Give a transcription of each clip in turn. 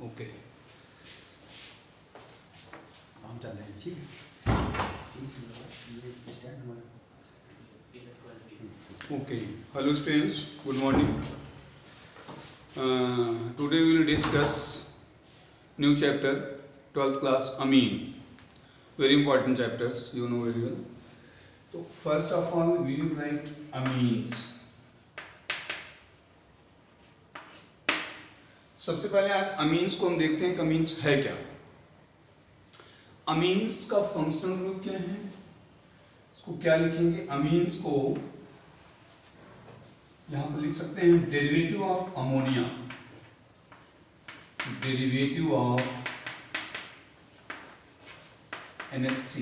Okay हम चल रहे हैं, ठीक है। Okay hello students, good morning. Today we will discuss new chapter 12th class amine. Very important chapters, you know very well. So first of all we will write amines. सबसे पहले आज amines को हम देखते हैं कि अमीन्स है क्या. अमीन्स का फंक्शनल ग्रुप क्या है, इसको क्या लिखेंगे. अमीन्स को यहां पर लिख सकते हैं derivative of ammonia, derivative of NH3.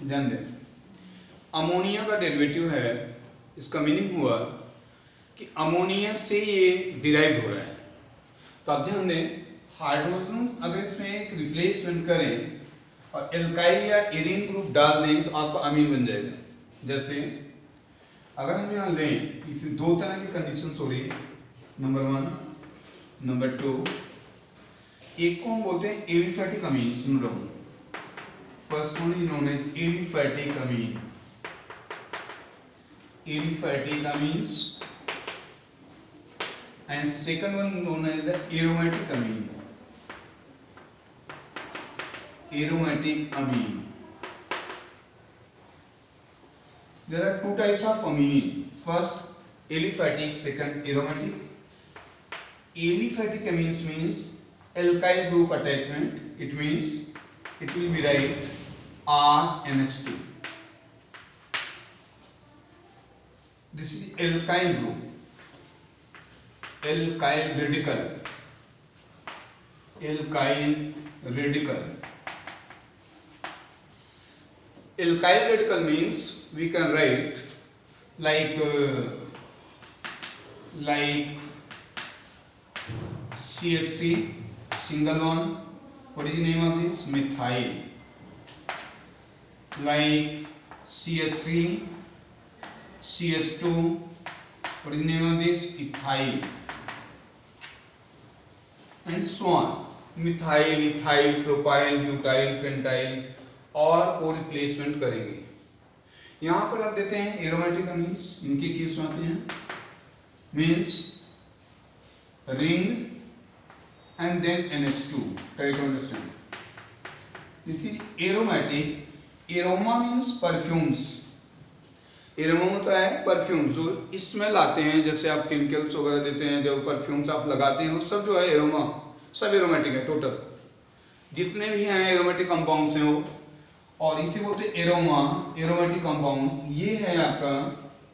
ध्यान दें, अमोनिया का डेरिवेटिव है. इसका मीनिंग हुआ कि अमोनिया से ये डिराइव हो रहा है. तो आप ध्यान दें, हाइड्रोजन अगर इसमें एक रिप्लेसमेंट करें और एल्काइल या एरीन ग्रुप डाल दें तो आपका अमीन बन जाएगा. जैसे अगर हम यहाँ लें, इसमें दो तरह की कंडीशंस हो रही है. Number 1, number 2. एक को हम बोलते हैं एलिफैटिक अमीन. सुन रहा हूँ, first one is known as aliphatic amine. Aliphatic amines and second one known as the aromatic amine. Aromatic amine. There are two types of amine. First aliphatic, second aromatic. Aliphatic amines means alkyl group attachment. It means it will be write RNH2. This is alkyl group. Alkyl radical. Alkyl radical. Alkyl radical means we can write like CH3 single one. What is the name of this? Methyl. Like CH3 CH2. What is the name of this? Ethyl. And so on. Methyl, ethyl, propyl, butyl, pentyl और को replacement करेंगे. यहां पर आप देते हैं aromatic amines. इनके case में आते हैं means ring and then NH2. Try to understand. This is aromatic. Aroma means perfumes. Aroma होता है परफ्यूम जो स्मेल आते हैं, जैसे आप केमिकल्स वगैरह देते हैं, जो परफ्यूम्स आप लगाते हैं वो सब जो है एरोमा, सब एरोमेटिक है. टोटल जितने भी हैं एरोमेटिक कंपाउंड्स हैं वो, और इसे बोलते हैं एरोमा, एरोमेटिक कंपाउंड्स. ये है आपका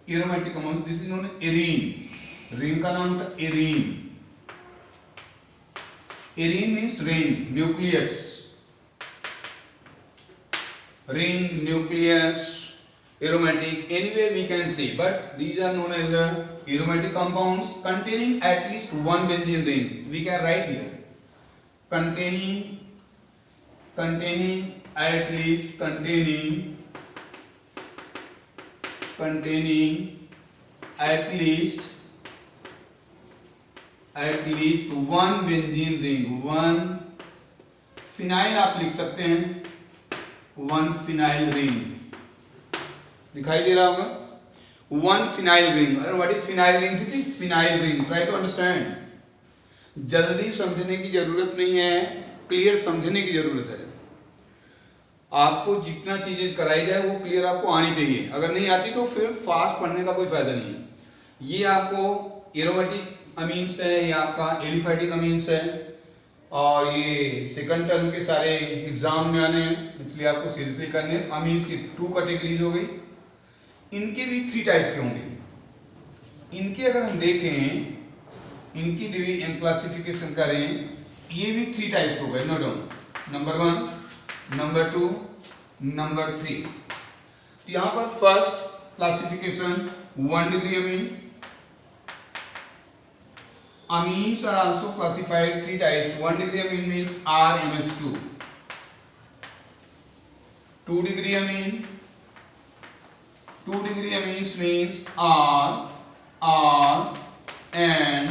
aromatic compounds. This is known arene. Ring का नाम था arene. Arene means ring, nucleus. Ring, nucleus, aromatic, anyway we can see, but these are known as the aromatic compounds containing at least one benzene ring. We can write here containing at least containing at least one benzene ring. one phenyl आप लिख सकते हैं, one phenyl ring. दिखाई दे रहा होगा, one phenyl ring. और what is phenyl ring? This is phenyl ring. Try to understand. जल्दी समझने की जरूरत नहीं है, क्लियर समझने की जरूरत है. आपको जितना चीजें कराई जाए वो क्लियर आपको आनी चाहिए. अगर नहीं आती तो फिर फास्ट पढ़ने का कोई फायदा नहीं है. ये आपको एरोमेटिक अमीन्स है, ये आपका एलिफैटिक अमीन्स है, और ये सेकंड टर्म के सारे एग्जाम में आने हैं, इसलिए आपको सीरियसली करने हैं. अमीन्स की 2 कैटेगरीज हो गई. इनके भी 3 टाइप्स के होंगे. इनके अगर हम देखें, इनकी क्लासिफिकेशन करें, ये भी 3 टाइप्स हो गए. Note down. Number 1, number 2, number 3. यहां पर first classification 1 degree amine. Amines are also classified 3 types. 1 degree amine means RMH2. 2 degree amine. 2 degree amines means R and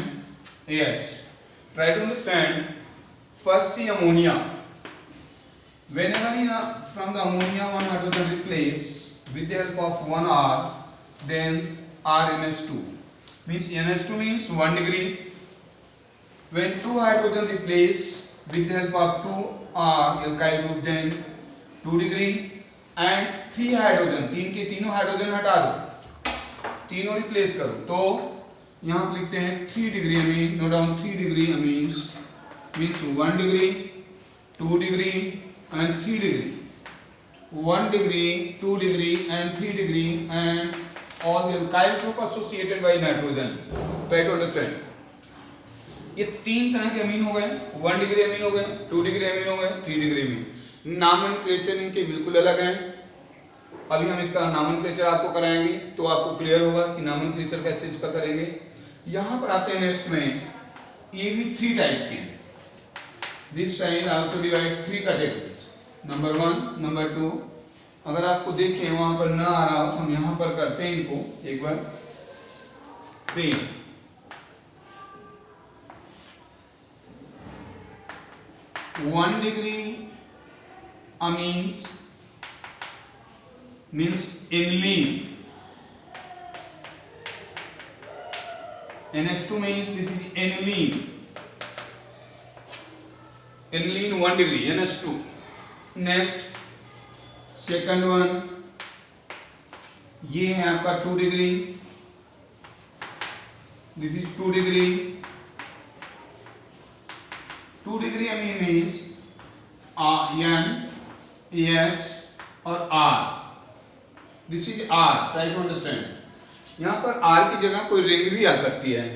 H. Try to understand. First, see ammonia. Whenever from the ammonia one hydrogen replace with the help of one R, then RNH2 means NH2 means 1 degree. When two hydrogen replace with the help of 2R alkyl group, then 2 degree. And 3 hydrogen, तीन के तीनों hydrogen हटा दो, तीनों replace करो, तो यहाँ पर लिखते हैं 3 degree amine. Note down 3 degree amines means 1 degree, 2 degree and 3 degree. 1 degree, 2 degree and 3 degree, and all the alkyl group associated by nitrogen. Try to understand. ये तीन तरह के अमीन हो गए. 1 डिग्री अमीन हो गए, 2 डिग्री अमीन हो गए, 3 डिग्री अमीन. नॉमेनक्लेचर इनके बिल्कुल अलग हैं. अभी हम इसका नॉमेनक्लेचर आपको कराएंगे तो आपको क्लियर होगा कि नॉमेनक्लेचर कैसे इसका करेंगे. यहाँ पर आते हैं नेक्स्ट में, ये भी 3 टाइप्स के हैं. This sign also divide 3 categories. Number 1, number 2. अगर आपको देखें वहां पर ना आ रहा हो, हम यहाँ पर करते हैं इनको एक बार. सी 1 degree amines means aniline. NH2 means this is aniline. Aniline 1 degree NH2. Next second one, ये है आपका 2 degree. This is 2 degree. 2 degree amine means N, H और R. This is R. Try to understand. यहाँ पर R की जगह कोई ring भी आ सकती है.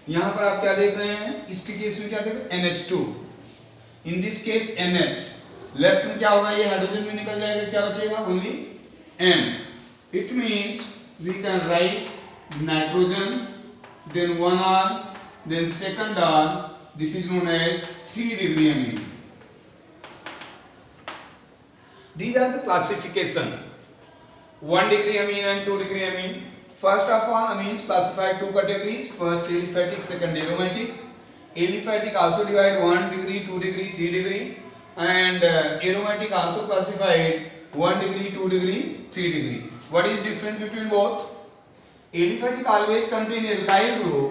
यहाँ पर आप क्या देख रहे हैं, इसके केस में क्या देख रहे हैं, NH2. In this case NH. Left में क्या होगा, ये हाइड्रोजन में निकल जाएगा, क्या बचेगा, only N. It means we can write nitrogen, then 1 R, then second R. This is known as 3 degree amine. These are the classification. 1 degree amine and 2 degree amine. First of all, amines classified 2 categories. First aliphatic, second aromatic. Aliphatic also divide 1 degree, 2 degree, 3 degree, and aromatic also classified 1 degree, 2 degree, 3 degree. What is difference between both? Aliphatic always contain alkyl group,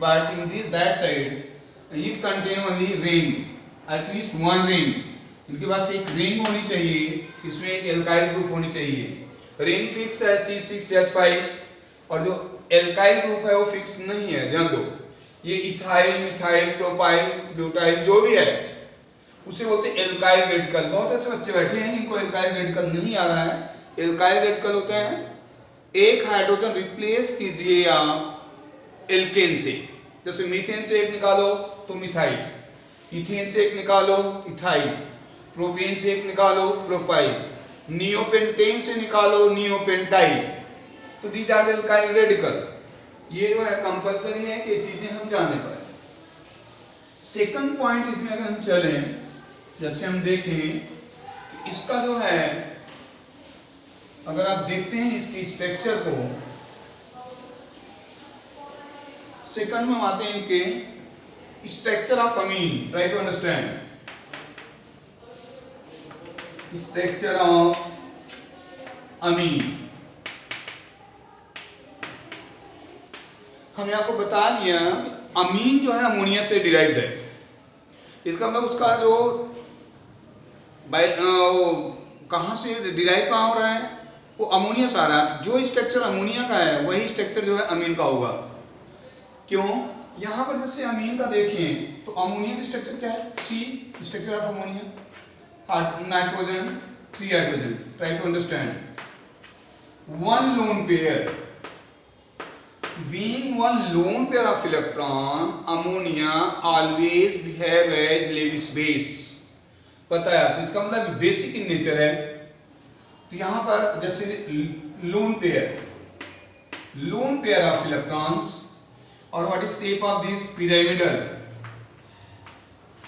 but in that side it contain only ring, at least one ring. इनके पास एक ring होनी चाहिए, इसमें एक alkyl group होनी चाहिए. Ring fix है C6H5, और जो एल्काइल ग्रुप है वो फिक्स नहीं है. ध्यान दो, ये इथाइल, मिथाइल, प्रोपाइल, ब्यूटाइल जो भी है उसे बोलते हैं एल्काइल रेडिकल. बहुत ऐसे बच्चे बैठे हैं जिनको एल्काइल रेडिकल नहीं आ रहा है. एल्काइल रेडिकल होते हैं, एक हाइड्रोजन रिप्लेस कीजिए आप एल्केन से. जैसे मीथेन से एक निकालो तो मिथाइल, इथेन से एक निकालो इथाइल, प्रोपेन से एक निकालो प्रोपाइल, नियोपेंटेन से निकालो नियोपेंटाइल. तो these are the alkyl radical. ये जो है कंपल्सरी है कि ये चीजें हम जाने पाए. सेकंड पॉइंट इसमें अगर हम चलें, जैसे हम देखें इसका जो है, अगर आप देखते हैं इसकी स्ट्रक्चर को, सेकंड में आते हैं इसके structure of amine. Try to understand structure of amine. हमने आपको बता दिया अमीन जो है अमोनिया से डिराइव्ड है. इसका मतलब उसका जो कहां से डिराइव कहां हो रहा है, वो अमोनिया से आ रहा है. जो स्ट्रक्चर अमोनिया का है वही स्ट्रक्चर जो है अमीन का होगा. क्यों, यहां पर जैसे अमीन का देखें तो अमोनिया का स्ट्रक्चर क्या है, see structure of ammonia, nitrogen 3 hydrogen. Try to understand. One lone pair, being one lone pair of electron, ammonia always behave as Lewis base. पता है आपको, इसका मतलब बेसिक इन नेचर है. तो यहां पर जैसे लोन पेयर ऑफ इलेक्ट्रॉन्स, और what is shape of this,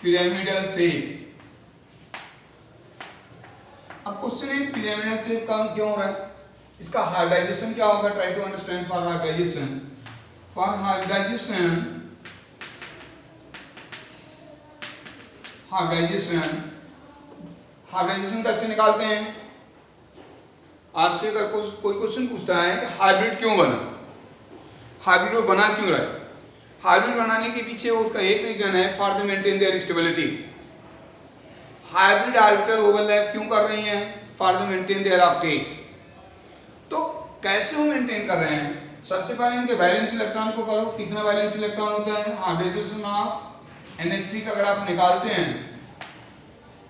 pyramidal shape. अब क्वेश्चन है पिरामिडल शेप का क्यों हो रहा है, इसका हाइब्रिडाइजेशन क्या होगा. Try to understand. For hybridization hybridization कैसे निकालते हैं? आपसे अगर कोई क्वेश्चन पूछता है कि हाइब्रिड क्यों बना, हाइब्रिड वो बना क्यों रहा है? हाइब्रिड बनाने के पीछे उसका एक रीजन है, for the maintain their stability. Hybrid orbital overlap क्यों कर रही हैं? For the maintain their octet. तो कैसे वो मेंटेन कर रहे हैं? सबसे पहले इनके वैलेंस इलेक्ट्रॉन को करो, कितना वैलेंस इलेक्ट्रॉन होता है? हाइब्रिडाइजेशन ऑफ NH3 का अगर आप निकालते हैं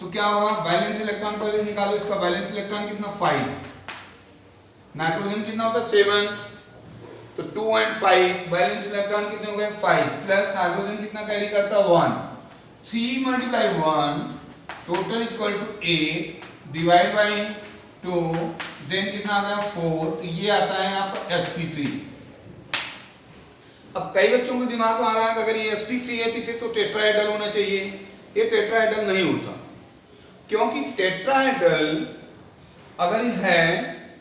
तो क्या होगा? वैलेंस इलेक्ट्रॉन पहले निकालो, इसका वैलेंस इलेक्ट्रॉन कितना? 5। नाइट्रोजन कितना होता है? 7। तो 2 और 5 वैलेंस इलेक्ट्रॉन कितने हो गए? 5 प्लस हाइड्रोजन कितना कैरी करता है? 1। 3 multiply 1 total equal to 8 divide by 2 then कितना आ गया? 4। तो ये आता है यहाँ पर sp3। अब कई बच्चों को दिमाग में आ रहा है कि अगर ये sp3 है तो टेट्राहेड्रल होना चाहिए। ये टेट्राहेड्रल नहीं होता, क्योंकि टेट्राहेड्रल अगर है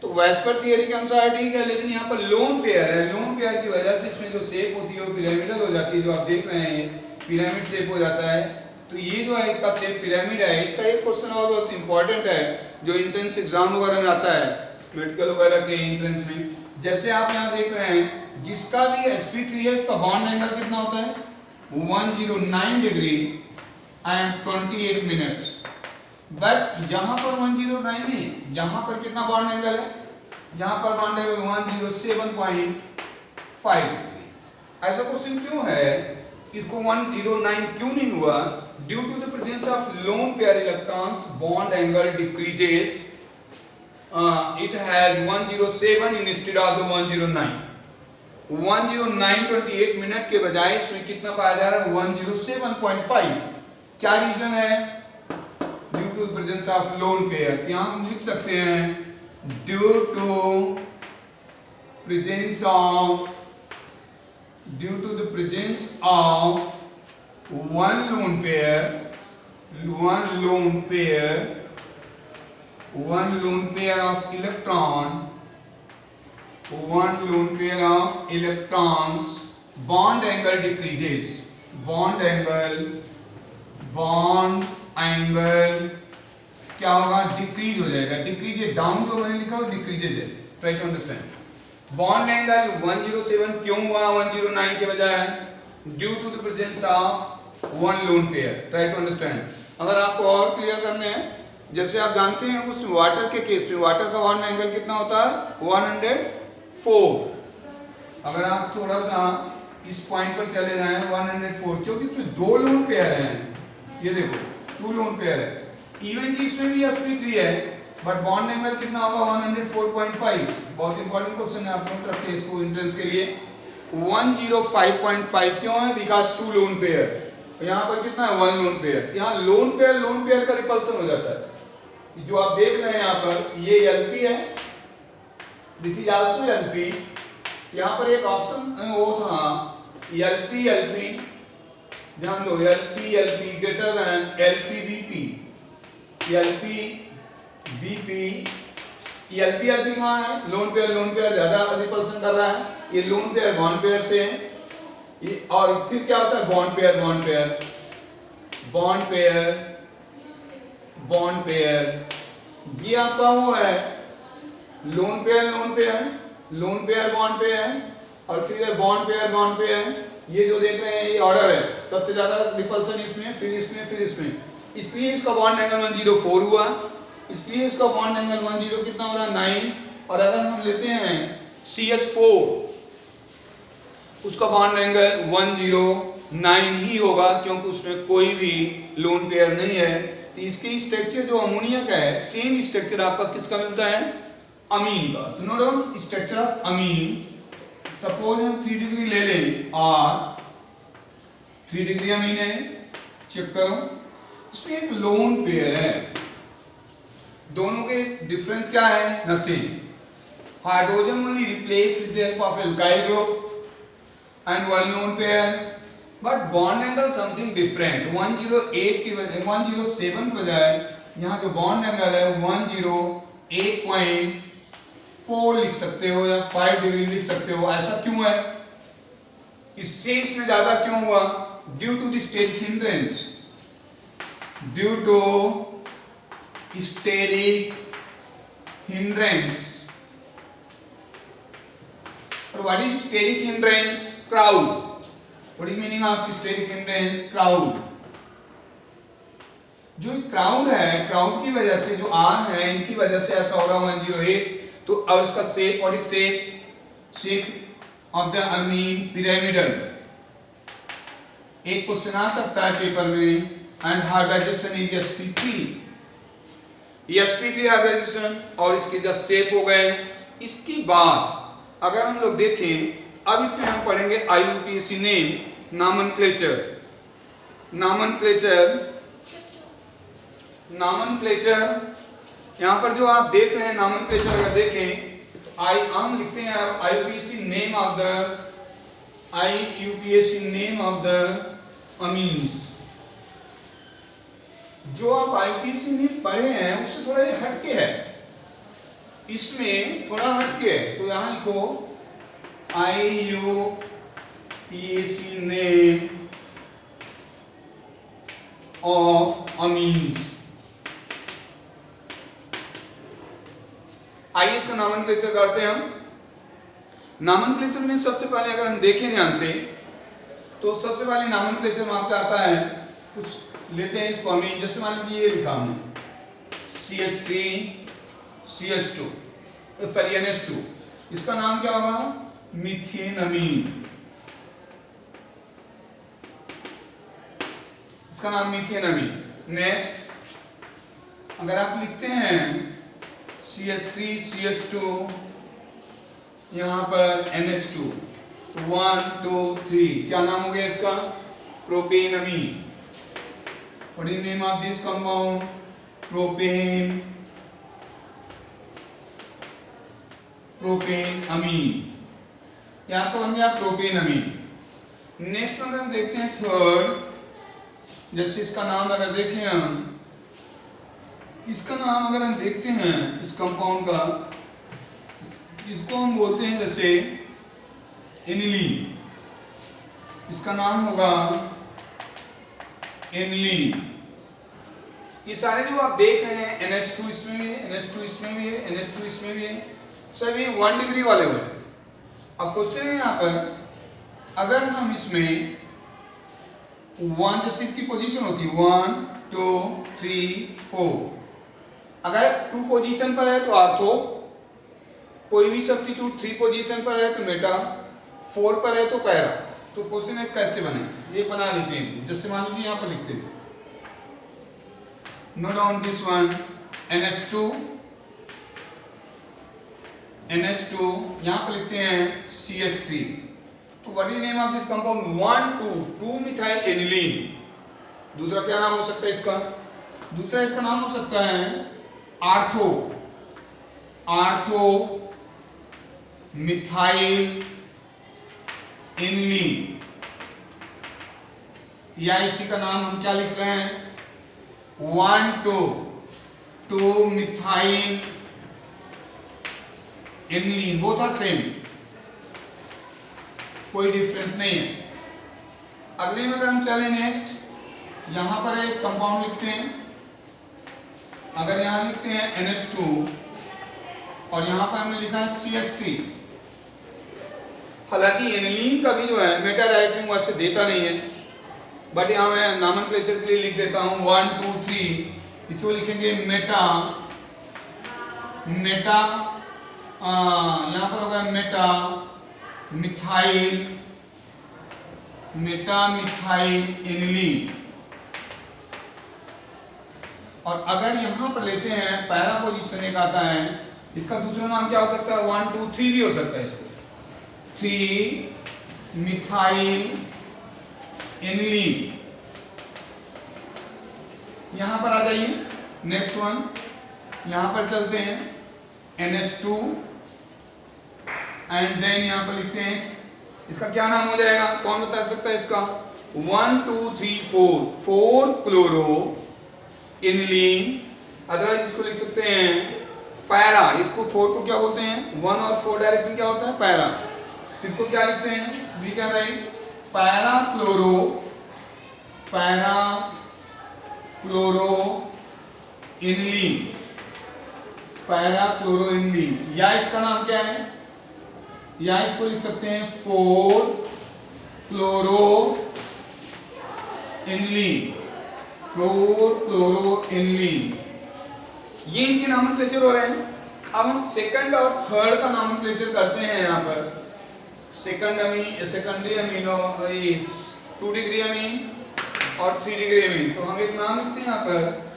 तो वेस्पर थियरी के अनुसार ठीक है, लेकिन यहाँ पर लोन पेयर है। लोन पेयर की वजह से इसमें जो शेप होती है वो पिरामिडल हो जाती है, जो आप देख रहे हैं पिरामिड शेप हो जाता है। तो ये जो है इसका शेप पिरामिड है। इसका एक क्वेश्चन और बहुत इंपॉर्टेंट है जो एंट्रेंस एग्जाम वगैरह में आता है, मेडिकल वगैरह के एंट्रेंस में। जैसे आप यहाँ देख रहे हैं जिसका भी sp3 है उसका बॉन्ड एंगल कितना होता है? 109 डिग्री एंड 28 मिनट्स। बट यहाँ पर 109 नहीं, यहाँ पर कितना बॉन्ड एंगल है? यहाँ पर बॉन्ड एंगल 107.5 डिग्री। ऐसा क्वेश्चन क्यों है? इसको 109 क्यों नहीं हुआ? Due to the presence of lone pair electrons bond angle decreases. It has 107 instead of the 109। 109.28 minute के बजाय इसमें कितना पाया जा रहा है? 107.5। क्या रीजन है? Due to the presence of lone pair. यहां हम लिख सकते हैं due to presence of one lone pair of electrons bond angle decreases। bond angle क्या होगा? डिक्रीज हो जाएगा। डिक्रीज है, डाउन जो मैंने लिखा वो डिक्रीजेज है। Try to understand. Bond angle 107 क्यों हुआ 109 के बजाय? Due to the presence of one lone pair. Try to understand. अगर आपको और क्लियर करने हैं, जैसे आप जानते हैं उस वाटर के केस में वाटर का बॉन्ड एंगल कितना होता है? 104। अगर आप थोड़ा सा इस पॉइंट पर चले जाएं 104, क्योंकि इसमें दो लोन पेयर हैं। ये देखो 2 लोन पेयर है। इवन कि इसमें भी sp3 है, बट बॉन्ड एंगल कितना होगा? 104.5। बहुत इंपॉर्टेंट क्वेश्चन है, आप नोट रखिए इसको एंट्रेंस के लिए। 105.5 क्यों है? Because 2 lone pair. यहाँ पर कितना है? 1 लोन पेयर। यहाँ लोन पेयर का रिपल्सन हो जाता है। जो आप देख रहे हैं यहाँ पर ये LP है, दिस इज आल्सो LP। यहाँ पर एक ऑप्शन वो था LP, ध्यान दो, LP greater than LP BP कहाँ है? लोन पेयर ज्यादा रिपल्सन कर रहा है। ये लोन पेयर बॉन्ड पेयर से है। ये और फिर क्या होता है? Bond pair. ये आपका वो है लोन पेयर बॉन्ड पेयर, और फिर है बॉन्ड पेयर। ये जो देख रहे हैं ये ऑर्डर है, सबसे ज्यादा रिपल्सन इसमें, फिर इसमें। इसलिए इसका बॉन्ड एंगल 104 हुआ, इसलिए इसका बॉन्ड एंगल 10 कितना हो रहा है? 9। और अगर हम लेते हैं CH4, उसका बॉन्ड एंगल 109 ही होगा, क्योंकि उसमें कोई भी लोन पेयर नहीं है। तो इसकी स्ट्रक्चर जो अमोनिया का है, सेम स्ट्रक्चर आपका किसका मिलता है? अमीन का। तो note structure of amine. Suppose हम 3 डिग्री ले लें और 3 डिग्री अमीन है, चेक करो। इसमें एक लोन पेयर है, दोनों के डिफरेंस क्या है? Nothing. Hydrogen will be replaced with the help of alkyl group and one lone pair, but bond angle something different। 108 की वजह 107 के बजाय यहाँ जो बॉन्ड एंगल है 108.4 लिख सकते हो या 5 डिग्री लिख सकते हो। ऐसा क्यों है? इससे इसमें ज्यादा क्यों हुआ? Due to the steric hindrance. Due to steric hindrance. Or what is steric hindrance? Crowd. What is meaning of steric hindrance? Crowd. जो क्राउड है, क्राउड की वजह से जो आर है, इनकी वजह से ऐसा हो रहा 108. तो अब इसका shape, what is shape of the amine pyramidal. एक क्वेश्चन आ सकता है पेपर में. And hybridisation is sp3. sp3 hybridisation और इसके जस्ट शेप हो गए. इसके बाद अगर हम लोग देखें, अब इसमें हम पढ़ेंगे IUPAC नेम, नॉमेनक्लेचर. यहां पर जो आप देख रहे हैं नॉमेनक्लेचर, अगर देखें तो हम लिखते हैं IUPAC name of the amines. जो आप IUPAC में पढ़े हैं उससे थोड़ा ये हटके है, इसमें थोड़ा हटके है. तो यहां लिखो IUPAC नेम ऑफ अमीन्स. आइए इसका नॉमेनक्लेचर करते हैं हम. नॉमेनक्लेचर में सबसे पहले अगर हम देखें ध्यान से, तो सबसे पहले नॉमेनक्लेचर में आपका आता है, कुछ लेते हैं इसको अमीन. जैसे मान लीजिए ये लिखा हमने CH3 CH2 सॉरी NH2. इसका नाम क्या होगा? मीथेन अमीन. इसका नाम मीथेन अमीन. नेक्स्ट अगर आप लिखते हैं CH3 CH2, यहां पर NH2 1 2 3, क्या नाम हो गया इसका? Propane amine. What is the name of this compound? Propane amine. ये आपका बन गया प्रोपेन अमीन. नेक्स्ट अगर हम देखते हैं थर्ड, जैसे इसका नाम अगर देखें हम, इसका नाम अगर हम देखते हैं इस कंपाउंड का, इसको हम बोलते हैं जैसे एनिलीन. इसका नाम होगा एनिलीन. ये सारे जो आप देख रहे हैं NH2 इसमें भी है, NH2 इसमें भी है, NH2 इसमें भी है, सभी 1 डिग्री वाले हुए. अब क्वेश्चन है यहाँ पर, अगर हम इसमें 1, जैसे इसकी पोजीशन होती है 1 2 3 4, अगर 2 पोजीशन पर है तो आर्थो, कोई भी सब्स्टिट्यूट 3 पोजीशन पर है तो मेटा, 4 पर है तो पैरा. तो क्वेश्चन है कैसे बने, ये बना लेते हैं. जैसे मान लीजिए यहाँ पर लिखते हैं, note down this one NH2, यहां पर लिखते हैं CH3. तो what is name of this compound? 1 2 methyl aniline. दूसरा क्या नाम हो सकता है इसका? दूसरा इसका नाम हो सकता है आर्थो मिथाइल एनिलीन. या इसी का नाम हम क्या लिख रहे हैं? 1 2 methyl aniline. Both are same, कोई डिफरेंस नहीं है. अगले में अगर हम चले नेक्स्ट, यहां पर एक कंपाउंड लिखते हैं. अगर यहां लिखते हैं NH2 और यहां पर हमने लिखा है CH3. हालांकि एनिलीन का भी जो है मेटा डायरेक्टिंग वैसे देता नहीं है, बट यहां मैं नॉमेनक्लेचर के लिए लिख देता हूं 1 2 3. इसको लिखेंगे मेटा यहां पर होगा मेटा मिथाइल एनिलीन. और अगर यहां पर लेते हैं पैरा पोजीशन एक आता है, इसका दूसरा नाम क्या हो सकता है? 1 2 3 भी हो सकता है. इसको 3 मिथाइल एनिलीन. यहां पर आ जाइए. नेक्स्ट वन, यहां पर चलते हैं NH2 एंड देन यहां पर लिखते हैं, इसका क्या नाम हो जाएगा? कौन बता सकता है इसका? 1 2 3 4 क्लोरो एनिलीन. अदरवाइज इसको लिख सकते हैं पैरा. इसको 4 को क्या बोलते हैं? 1 और 4 डायरेक्ट में क्या होता है? पैरा. इसको क्या लिखते हैं? We can write para chloro aniline, para chloro aniline, या इसका नाम क्या है, या इसको लिख सकते हैं 4 क्लोरो इनलीन, 4 क्लोरो इनलीन। ये इनके नॉमेनक्लेचर हो रहे हैं। अब हम सेकंड और थर्ड का नॉमेनक्लेचर करते हैं। यहाँ पर सेकेंडरी अमीनो 2 डिग्री अमीन और 3 डिग्री अमीन, तो हम एक नाम लिखते हैं। यहाँ पर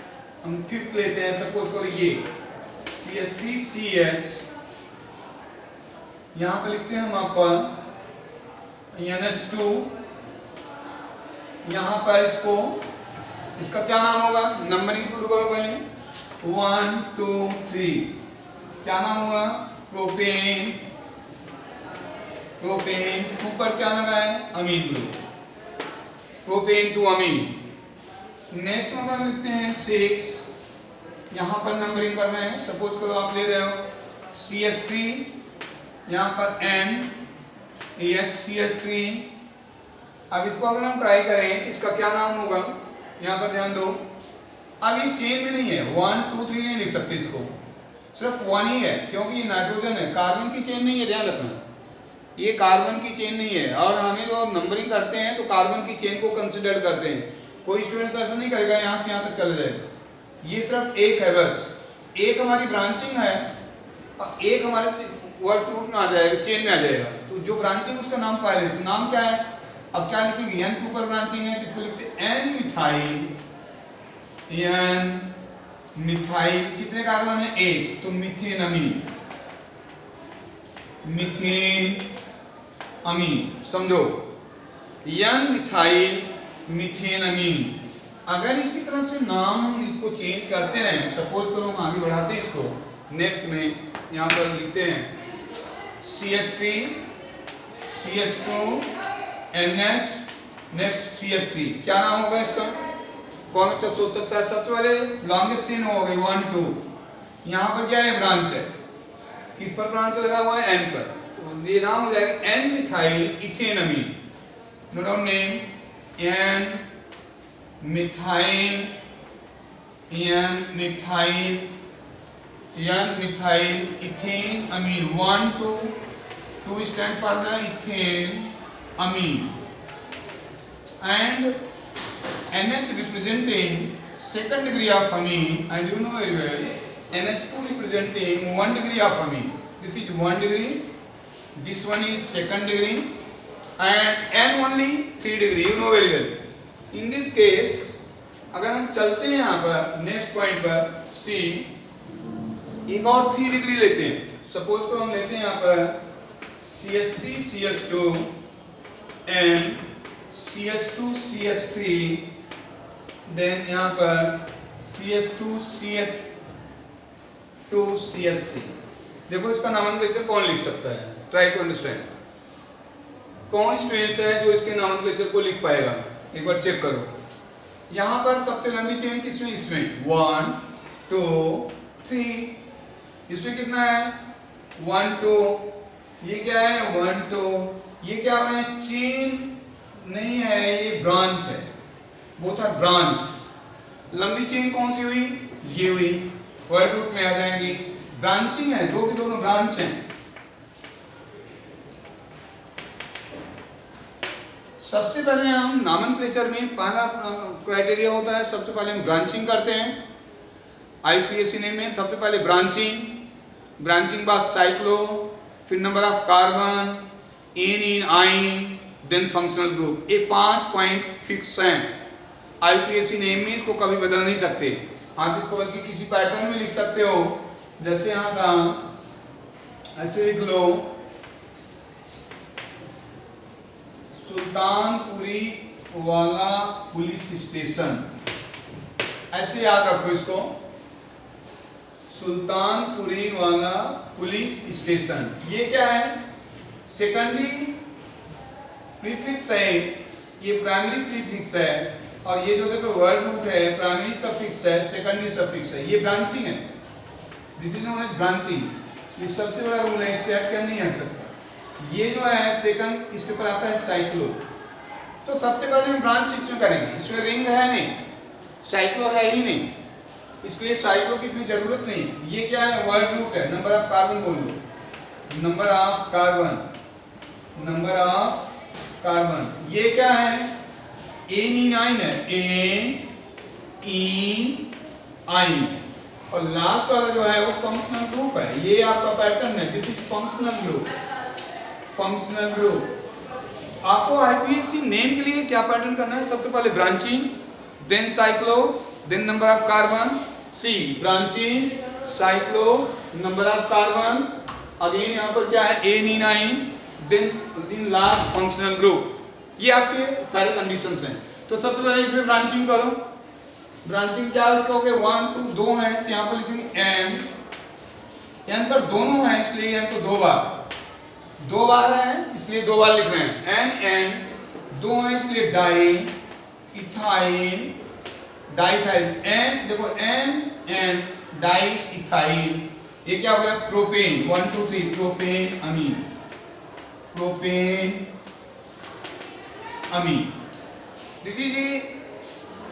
हम फिफ्थ लेते हैं, सपोज करो ये CH3CH, यहाँ पर लिखते हैं हम आपका NH2, यहाँ पर इसका क्या नाम होगा, नंबरिंग शुरू करो पहले 1 2 3, क्या नाम होगा, प्रोपेन, ऊपर क्या लगा है, अमीन ग्रुप, प्रोपेन 2 अमीन। नेक्स्ट में लिखते हैं 6, यहाँ पर नंबरिंग कर रहे हैं। सपोज करो आप ले रहे हो CH3, यहाँ पर NHCH3। अब इसको अगर हम ट्राई करें, इसका क्या नाम होगा, यहाँ पर ध्यान दो। अब ये चेन में नहीं है, 1 2 3 नहीं लिख सकते, इसको सिर्फ 1 ही है, क्योंकि ये नाइट्रोजन है, कार्बन की चेन नहीं है, ध्यान रखना, ये कार्बन की चेन नहीं है। और हमें जो नंबरिंग करते हैं तो कार्बन की चेन को कंसिडर करते हैं। कोई स्टूडेंट ऐसा नहीं करेगा यहाँ से यहाँ तक चले जाएगा, ये सिर्फ एक है, बस एक हमारी ब्रांचिंग है और एक हमारे वर्ड्स रूट में आ जाएगा, चेन में आ जाएगा। तो जो ब्रांचिंग उसका नाम पाए, तो नाम क्या है, अब क्या लिखेंगे, N के ऊपर ब्रांचिंग है, इसको लिखते हैं N मिथाइल, N मिथाइल, कितने कार्बन है, 1, तो मीथेन अमीन, मीथेन अमीन, समझो, N मिथाइल मीथेन अमीन। अगर इसी तरह से नाम हम इसको चेंज करते रहे, सपोज करो हम आगे बढ़ाते हैं इसको, नेक्स्ट में यहाँ पर लिखते हैं CH3 CH2 NH, next CH3, क्या नाम होगा इसका, कौन अच्छा सोच सकता है। सबसे पहले लॉन्गेस्ट चेन हो गई 1 2, यहाँ पर क्या है, ब्रांच है, किस पर ब्रांच लगा हुआ है, N पर, तो ये नाम हो जाएगा N methyl ethane amine. Note down name, N methyl, N methyl, N methyl ethane amine, 1 2 stand for the ethane amine, and NH representing second degree of amine, and you know very well NH2 representing 1 degree of amine. This is 1 degree, this one is second degree, and N only 3 degree, you know very well. In this case अगर हम चलते हैं यहाँ पर next point पर C, एक और 3 degree लेते हैं। सपोज को हम लेते हैं यहाँ पर CH3 CH2 and CH2 CH3, then यहाँ पर CH2 CH2 CH3। देखो इसका नॉमेनक्लेचर कौन लिख सकता है, ट्राई टू अंडरस्टैंड, कौन स्टूडेंट्स है जो इसके नॉमेनक्लेचर को लिख पाएगा, एक बार चेक करो। यहाँ पर सबसे लंबी चेन किसमें, इसमें 1 2 3, इसमें कितना है 1 2, ये क्या है 1 2, ये क्या हो रहा है, चेन नहीं है, ये ब्रांच है, बोथ आर ब्रांच। लंबी चेन कौन सी हुई, ये हुई, वर्ड रूट में आ जाएंगी, ब्रांचिंग है, दो की दोनों ब्रांच हैं। सबसे पहले हम नॉमेनक्लेचर में पहला क्राइटेरिया होता है, सबसे पहले हम ब्रांचिंग करते हैं। आईपीएससी नेम में सबसे पहले ब्रांचिंग बाद साइक्लो, फिर नंबर ऑफ कार्बन, इन आइन, देन फंक्शनल ग्रुप। ये 5 पॉइंट फिक्स हैं आईपीएससी नेम में, इसको कभी बदल नहीं सकते। आप इसको बल्कि किसी पैटर्न में लिख सकते हो, जैसे यहाँ था ऐसे लिख लो, सुल्तानपुरी वाला पुलिस स्टेशन, ऐसे याद रखो इसको, सुल्तानपुरी वाला पुलिस स्टेशन। ये क्या है, सेकेंडरी प्रीफिक्स है, ये प्राइमरी प्रीफिक्स है, और ये जो देखो वर्ड रूट है, प्राइमरी सफिक्स है, सेकेंडरी सफिक्स है, ये ब्रांचिंग है, this is known as branching. ये सबसे बड़ा रूल है, इससे हट के नहीं हट सकता। ये जो है सेकंड, इसके ऊपर आता है साइक्लो। तो सबसे पहले हम ब्रांच इसमें करेंगे, इसमें रिंग है नहीं, साइक्लो है ही नहीं, इसलिए साइक्लो की इसमें जरूरत नहीं। ये क्या है, वर्ड रूट है, नंबर ऑफ कार्बन बोल दो, number of carbon, number of carbon. ये क्या है, एनिनाइन है, एन-ई-आई, और लास्ट वाला जो है वो फंक्शनल ग्रुप है। ये आपका पैटर्न है, this is functional group, functional group. आपको आईपीएससी नेम के लिए क्या पैटर्न करना है, सबसे पहले branching, then cyclo, then number of carbon, see branching, cyclo, number of carbon, again यहाँ पर क्या है, एनिनाइन, देन लास्ट फंक्शनल ग्रुप। ये आपके सारे कंडीशंस हैं। तो सबसे पहले इसमें ब्रांचिंग करो। ब्रांचिंग क्या लिखोगे, 1 2 दो है तो यहाँ पर लिखेंगे एन, एन पर दोनों हैं इसलिए एन को दो बार है इसलिए दो बार लिख रहे हैं, एन दो है इसलिए डाई इथाइल, डाइथाइल, एन देखो एन डाई इथाइल। ये क्या हो गया, propane, 1 2 3 propane amine, propane amine. This is the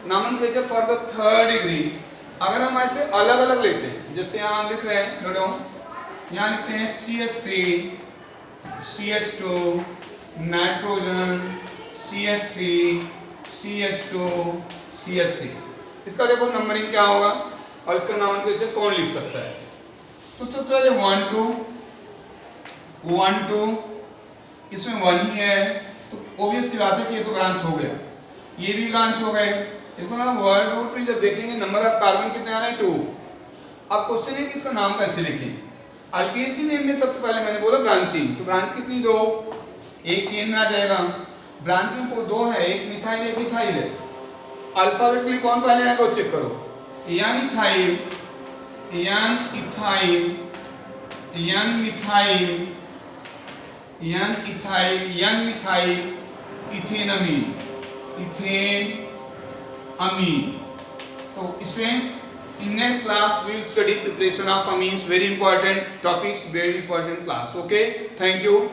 nomenclature for the third degree. अगर हम ऐसे अलग अलग लेते हैं, जैसे यहाँ हम लिख रहे हैं, नोटो यहाँ लिखते हैं CH3 CH2 nitrogen CH3 CH2 CH3। इसका देखो नंबरिंग क्या होगा और इसका नॉमेनक्लेचर कौन लिख सकता है। तो सबसे पहले 1 2 इसमें 1 ही है तो ऑब्वियस सी बात है कि ये तो ब्रांच हो गया, ये भी ब्रांच हो गए। इसको ना वर्ड रूट में जब देखेंगे नंबर ऑफ कार्बन कितने आ रहे हैं, 2। अब क्वेश्चन है कि इसका नाम कैसे लिखें। आईपीएससी नेम में सबसे पहले मैंने बोला ब्रांचिंग, तो ब्रांच कितनी, 2, एक चेन में आ जाएगा। ब्रांच में 2 है, एक मिथाइल एक इथाइल है। अल्फाबेटिकली कौन पहले आएगा वो चेक करो, N ethyl, N ethyl, N methyl, N ethyl, N methyl, ethane amine, ethane amine. तो students, in next class we will study preparation of amines, very important topics, very important class. Okay, thank you.